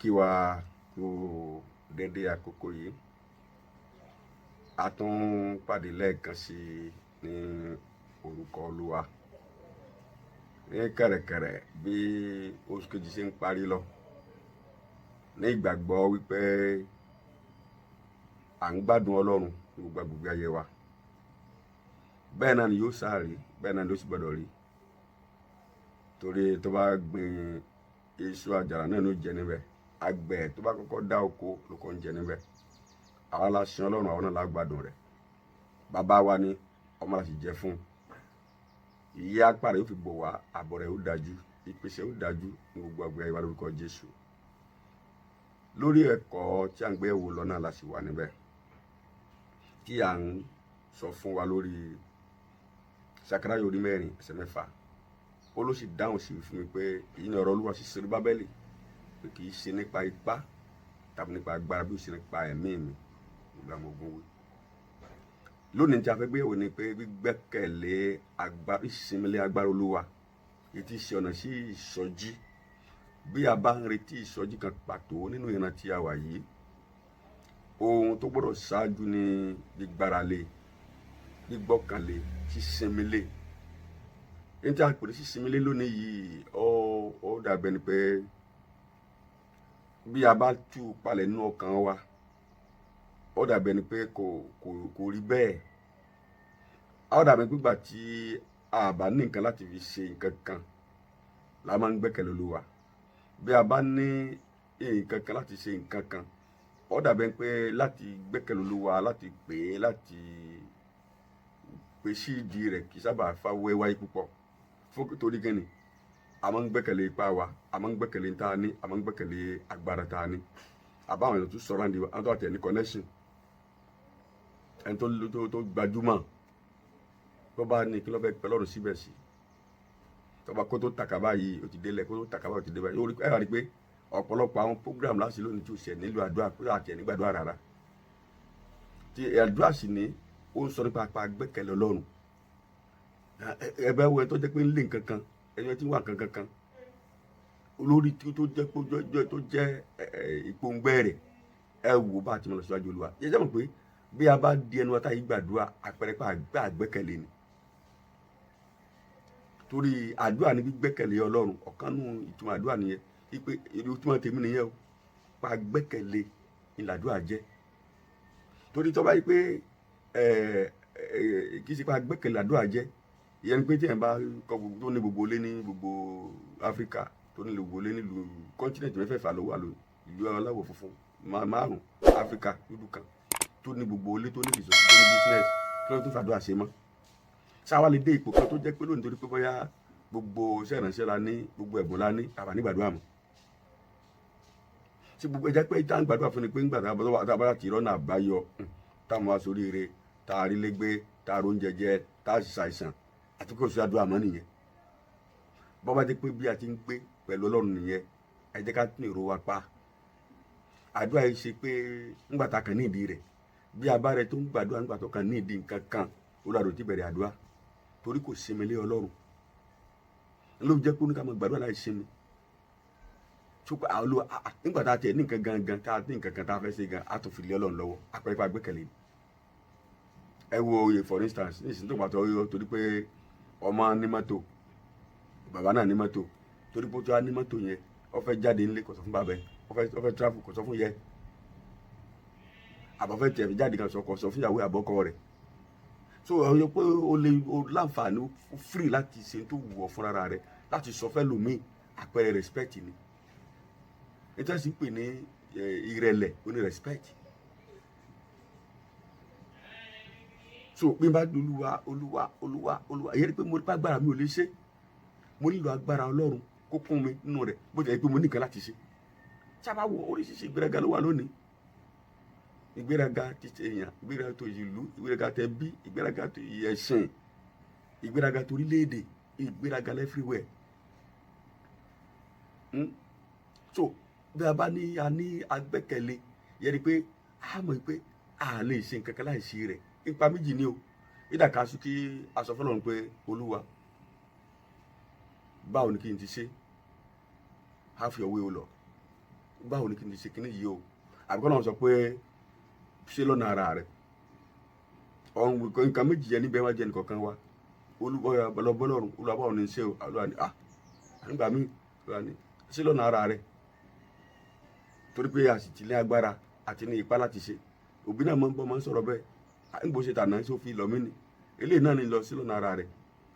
kí wa kú dédé àkókò yìí. A tún pàdé lẹ́ẹ̀kan sí ní orúkọ Olúwa. Ní kẹ̀rẹ̀kẹ̀rẹ̀ bí oṣù kejì ṣe ń parí lọ, ní ìgbàgbọ́ wípé à ń gbádùn Ọlọ́run ní gbogbo agbègbè ayé wa. Bẹ́ẹ̀ náà ni yóò sáàrí, bẹ́ẹ̀ náà ni ó sì gbọ́dọ̀ rí. Torí tó bá gbin èso àjàrà náà ló jẹ níbẹ̀. Àgbẹ̀ tó bá kọ́kọ́ dá oko ló kọ́ ń jẹ níbẹ̀. Àwa la sin Ọlọ́run, àwọn náà la gbádùn rẹ̀. Bàbá wa ni, ọmọ la sì jẹ́ fún. Ìyẹ́ apá rẹ̀ yóò fi bò wá, àbọ̀ rẹ̀ ó dájú, ìpèsè ó dájú ní gbogbo agbègbè ayé wa lórúkọ Jésù. Lórí ẹ̀kọ́ tí à ń gbé yẹ̀wò lọ náà la sì wà níbẹ̀, tí à ń sọ fún wa lórí Sakaraya orí 4 ẹsẹ̀ 6. Ó ló sì dáhùn sí fún mi pé èyí ni ọ̀rọ̀ Olúwa sí Serubbabeli, pé kì í ṣe nípa ipá tàbí nípa agbára, bí ó ṣe nípa ẹ̀mí mi. Ìgbà mo gún wí. Lónìí tí a fẹ́ gbé yẹ̀wò ni pé gbígbẹ́kẹ̀lé agbára, ìsinmi agbára Olúwa, èyí tí ṣe ọ̀nà sí ìsọjí. Bí a bá ń retí ìsọjí kan pàtó nínú ìran tí a wà yìí, ohun tó gbọ́dọ̀ ṣáájú ni gbígbáralé, gbígbọ́kànlé, sísinmilé. Èyí tí a pè ní sísinmilé lónìí yìí, ó dàbẹ̀ ni pé bí a bá tú palẹ̀ nínú ọkàn wa, ó dàbẹ̀ ni pé kò rí bẹ́ẹ̀. Ó dàbẹ̀ nígbà tí a bá ní nǹkan láti fi ṣe nǹkan kan la máa ń gbẹ́kẹ̀lé Olúwa. Bí a bá ní nǹkan kan láti ṣe nǹkan kan, ó dàbẹ̀ pé láti gbẹ́kẹ̀lé Olúwa, láti pè é, láti pèsè ìdí rẹ̀ kì í sábà fa wẹ́wáyé púpọ̀. Fún torí gẹ́ni, a máa ń gbẹ́kẹ̀lé ipá wa, a máa ń gbẹ́kẹ̀lé ta ní, a máa ń gbẹ́kẹ̀lé agbára ta ní. Àbáwọn èèyàn tó sọ̀rọ̀ àǹdí wa, àwọn tó àti ẹni connection, ẹni tó gbajúmọ̀, tó bá ní kí ló fẹ́ pẹ́ lọ́rùn síbẹ̀ sí. Tó bá kó tó tàkàbá yìí, ó ti délẹ̀, kó tó tàkàbá ó ti débẹ̀. Ó rí pé ọ̀pọ̀lọpọ̀ àwọn program láti lónìí tí ó ṣẹ̀ nílò àdúrà, kó àti ẹni gbàdúrà rárá. Tí àdúrà sì ní, ó ń sọ nípa gbẹ́kẹ̀lé Ọlọ́run. Ẹ̀bẹ̀ wo ẹni tó jẹ́ pé ń lé nǹkan kan, ẹni tí ń wà nǹkan kan, olórí tó jẹ́ ìpòǹgbẹ́ rẹ̀, ẹ wò bá ti mọ̀ lọ síwájú Olúwa. Yẹ jẹ́ mọ̀ pé bí a bá di ẹnu wa táyì gbàdúrà, àpẹẹrẹ pa àgbẹ́kẹ̀lé ni. Torí àdúrà ni gbígbẹ́kẹ̀lé Ọlọ́run. Ọ̀kan nínú ìtumọ̀ àdúrà nìyẹn. Ipe ìtumọ̀ tèmi nìyẹn o. Pa gbẹ́kẹ̀lé ni àdúrà jẹ́. Torí tó bá yí pé kì í ṣe pa gbẹ́kẹ̀lé àdúrà jẹ́, ìyẹn ni pé tí ẹ̀ bá kọ gbogbo tó ní gbogbo ilé ní gbogbo Áfíríkà, tó ní gbogbo ilé nílùú kọ́ńtínẹ̀tì mẹ́fẹ̀ẹ̀fà ló wà lónìí, ìlú aláwọ̀ funfun 5 Áfíríkà dúdú kan, tó ní gbogbo ilé, tó ní ìṣòsí, tó ní business, kí ló tó fàdúrà ṣe mọ́. Ṣáwá lè dé ipò kan tó jẹ́ pé lónìí torí pé bóyá gbogbo iṣẹ́ ìrànṣẹ́ la ní, gbogbo ẹ̀bùn la ní, àbá ní gbàdúrà mọ́. Tí gbogbo ẹjẹ́ pé ìta ń gbàdúrà fún ni pé ń gbàdúrà tá a bá láti rọ́nà àbáyọ, táwọn wá sórí ire, tá a rí légbé, tá a róúnjẹ jẹ, tá a sì ṣàìsàn, àti kò sí àdúrà mọ́ nìyẹn. Bọ́ bá dé pé bí a ti ń gbé pẹ̀lú Ọlọ́run nìyẹn, ẹ jẹ́ ká tún èrò wa pa. Àdúrà yìí ṣe pé ńgbà tá a kàn ní ìdí rẹ̀, bí a bá rẹ tó ń gbàdúrà nígbà tó kàn ní ìdí nǹkan kan, Olúwa ti bẹ̀rẹ̀ àdúrà torí kò sinmi lé Ọlọ́run. Ló jẹ́ pé oníkà máa gbàdúrà láì sinmi. Nígbà tá a tẹ̀ ní nǹkan gangan, tá a ní nǹkan kan tá a fẹ́ ṣe gan, a tún fi lé Ọlọ́run lọ́wọ́, àpẹẹrẹ pa gbẹ́kẹ̀lé. Ẹ wo oyè for instance, ní ìsìn tó pàtó yọ torí pé ọmọ ní mọ́tò, bàbá náà ní mọ́tò, torí pé ó tó á ní mọ́tò yẹn, ó fẹ́ jáde nílé kò sọ fún bàbá ẹ̀, ó fẹ́ travel kò sọ fún yẹ, àbọ̀ fẹ́ tẹ̀ jáde kan sọ kò sọ fún ìyàwó àbọ̀kọ rẹ̀. So ọyọ pé o láǹfààní, o free láti ṣe tó wù ọ́ fúnra rẹ̀, láti sọ fẹ́ lòmíì, àpẹẹrẹ respect ni. Ètò ẹ̀sìn pè ní ìrẹ̀lẹ̀, ó ní respect. So bí n bá di Olúwa, ìyẹn ni pé mo rí pé agbára mi ò lè ṣe. Mo nílò agbára Ọlọ́run kó kún mi nínú rẹ̀, bó jẹ́ pé mo ní nǹkan láti ṣe. Sábà wo oríṣiríṣi ìgbéraga ló wà lónìí. Ìgbéraga ti èèyàn, ìgbéraga tó ìlú, ìgbéraga tẹ bí, ìgbéraga tó ẹ̀sìn, ìgbéraga tó orílẹ̀-èdè, ìgbéraga everywhere. So bí a bá ní agbẹ́kẹ̀lé, ìyẹn ni pé a mọ̀ pé a lè ṣe nǹkan kan láì sí rẹ̀. Ipa méjì ni o. Ìdàkasù kí a sọ fọ́lọ́run pé Olúwa, báwo ni kí n ti ṣe? Have your way, O Lord. báwo ni kí n ṣe kíní yìí o àbíkọ́ náà sọ pé ṣé lọ́nà ara rẹ̀ ọ̀hún nǹkan méjì yẹn níbẹ̀ wá jẹ́ nìkankan wa olùbọ́lọ́run olùbáwọn ní ṣe o àlùwà ni nígbà míì olùwà ni ṣé lọ́nà ara rẹ̀ torí pé àsìtì ní agbára àti ní ipá láti ṣe òbí náà máa ń sọ̀rọ̀ bẹ́ẹ̀ nígbò ṣe tànà ṣó fi lọ mí ni eléyìí náà ni lọ sí lọ́nà ara rẹ̀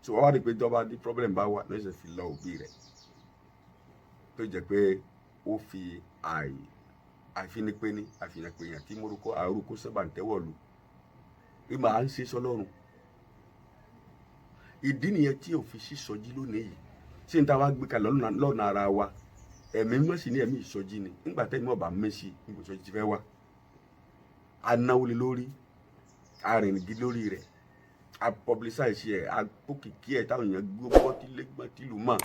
tí wọ́n wá rí i pé tọ́ba ní problem bá wà lọ́sẹ̀ fi lọ òbí rẹ̀ tó jẹ́ pé ó fi àìfinipéni àfinipéyàn tí àrùkọ sábà ń tẹ́wọ̀ lù bí màá ń ṣe sọlọ́run ìdí nìyẹn tí òfin sísọjí lónìí yìí tí n ta wá gbé kalẹ̀ lọ́nà ara wa ẹ̀mí mọ́sí ní ẹ̀mí ìsọjí ni nígbà tẹ́ni ọba mẹ́sì nígbà ìsọjí ti fẹ́ wá anáwó lé lórí arìnrìngí lórí rẹ̀ apọblisáìsì ẹ̀ apókìkí ẹ̀ táwọn èèyàn gbọ́ tìlú mọ̀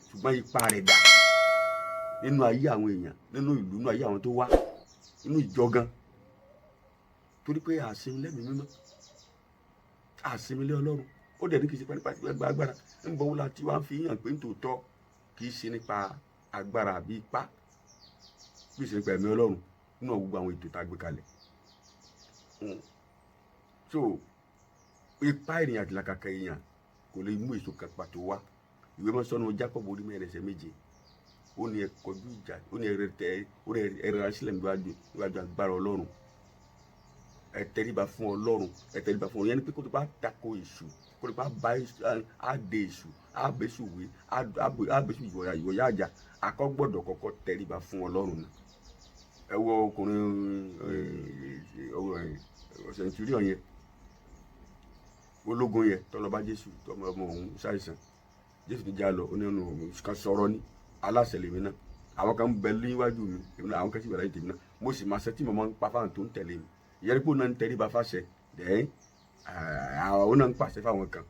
ṣùgbọ́n ipa rẹ̀ dà nínú ayé àwọn èèyàn nínú ìlú nínú ayé àwọn tó wá nínú ìjọ gan torí pé àṣẹ lẹ́mìí mímọ́ àṣẹ mi lé ọlọ́run ó dẹ̀ ní kì í ṣe pé nípa ẹgbẹ́ agbára ń bọ̀ wọ́n láti wá fi hàn pé nítòótọ́ kì í ṣe nípa agbára àbí ipá bí ìṣe nípa ẹ̀mí ọlọ́run nínú gbogbo àwọn ètò tá a gbé kalẹ̀ so ipá ènìyàn àti làkàkà èèyàn kò lè mú èso kan pàtó wá ìwé mọ́sánú Jákọ́bù orí mẹ́rin ẹsẹ̀ méje ó ní ẹ kọjú ìjà ó ní ẹ rẹra sílẹ̀ níwájú agbára ọlọ́run ẹ tẹríba fún ọlọ́run ẹ tẹríba fún ọlọ́run yẹn ni pé kó tó bá tako èṣù kó tó bá bá àdé èṣù àbẹ̀ṣù wé àbẹ̀ṣù ìwọ̀yà àjà akọ́gbọ́dọ̀ kọ́kọ́ tẹríba fún ọlọ́run náà ẹ wo ọkùnrin Centurion yẹn ológun yẹn tọ́lọ́ bá Jésù tọ́mọ ọmọ òun ṣàìsàn Jésù ti já lọ onínú kan sọ̀rọ̀ ní aláṣẹ lèmi náà àwọn kan bẹ níwájú mi èmi náà àwọn kan sì bẹ̀rẹ̀ tèmi náà mo sì máa ṣe tí mo máa ń pa fáwọn tó ń tẹ̀lé mi ìyẹn pé òun náà ń tẹríba fáṣẹ dẹ́yìn àwọn náà ń pàṣẹ fáwọn kan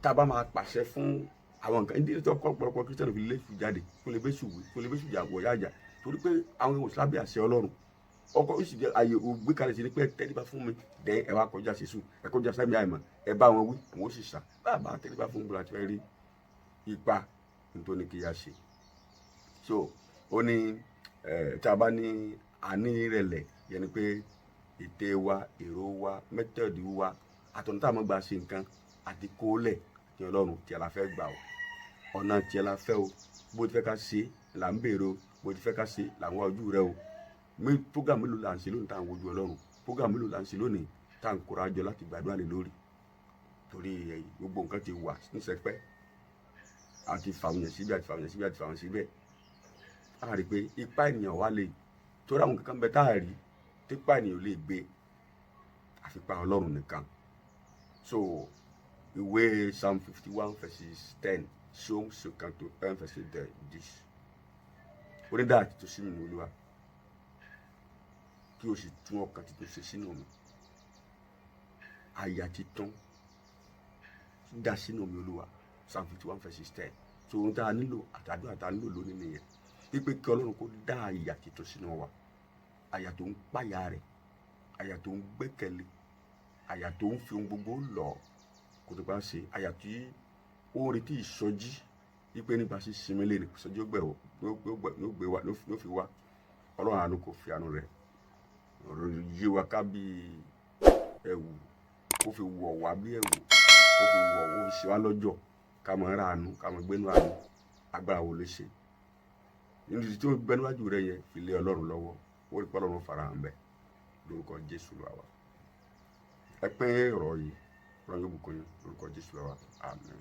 tá a bá máa pàṣẹ fún àwọn kan ní tó ọ̀pọ̀lọpọ̀ Kristiani fi léṣù jáde kó lè bẹ́ṣù wí kó lè bẹ́ṣù wọ̀ yájà torí pé àwọn èèyàn òṣìlábí àṣẹ Ọlọ́run ọkọ ó sì jẹ àyè ògbé kalẹ̀ sí ni pé tẹríba fún mi dẹ́yìn ẹ wá kọjá ṣèṣù ẹ kọjá sẹ́mi àìmọ̀ ẹ bá wọn wí àwọn ó sì sà bá a bá tẹríba fún gbọ́dọ̀ àti fẹ́ rí ipa nítorí kí yá ṣe so ó ní tá a bá ní àní ìrẹ̀lẹ̀ yẹn ni pé ète wa èrò wa mẹ́tọ̀dì wa àtọ̀nà tá a mọ̀ gba ṣe nǹkan àti kólẹ̀ ní Ọlọ́run tí a la fẹ́ gbà o ọ̀nà tí a la fẹ́ o bó ti fẹ́ ká ṣe là ń béèrè o bó ti fẹ́ ká ṣe là ń wá ojú rẹ o program mélòó là ń ṣe lónìí tá à ń wojú Ọlọ́run program mélòó là ń ṣe lónìí tá à ń kóra jọ láti gbàdúrà lé lórí torí gbogbo nǹkan ti wà ní sẹpẹ́ àti fàmìyàn síbẹ̀ àti fàmìyàn síbẹ̀ àti fàmìyàn síbẹ̀ a rí i pé ipá ènìyàn wà lè torí àwọn kankan bẹ tá a rí tipa ènìyàn lè gbé àfipá Ọlọ́run nìkan so ìwé Psalm 51 verses 10 Psalm 51 verses 10 onídàá àti tó sí mi ní Olúwa kí o sì tún ọkàn títún ṣe sínú mi àyà títún dá sínú mi Olúwa Psalm 51 verses 10 so ohun tá a nílò àtàdúrà tá a nílò lónìí nìyẹn wípé kí Ọlọ́run kó dá àyà títún sínú wa àyà tó ń páyà rẹ̀ àyà tó ń gbẹ́kẹ̀lé àyà tó ń fi ohun gbogbo lọ kó tó bá ṣe àyà tí ó ń retí ìsọjí wípé nípa ṣíṣinmi lé ní ìsọjí ó gbé wa ló fi wá Ọlọ́run àánú kò fi àánú rẹ̀ yí wa ká bí ẹ̀wù kó fi wọ̀ wá bí ẹ̀wù kó fi wọ̀ wó fi ṣe wá lọ́jọ́ ká mọ̀ ra àánú ká mọ̀ gbénú àánú agbára wo lè ṣe níbi tí ó gbẹ́nuwájú rẹ̀ yẹn fi lé Ọlọ́run lọ́wọ́ ó rí pé Ọlọ́run fara hàn bẹ́ẹ̀ lórúkọ Jésù lọ́wọ́ wa ẹ pín ọ̀rọ̀ yìí Ọlọ́run yóò bùkún yín lórúkọ Jésù lọ́wọ́ àmín.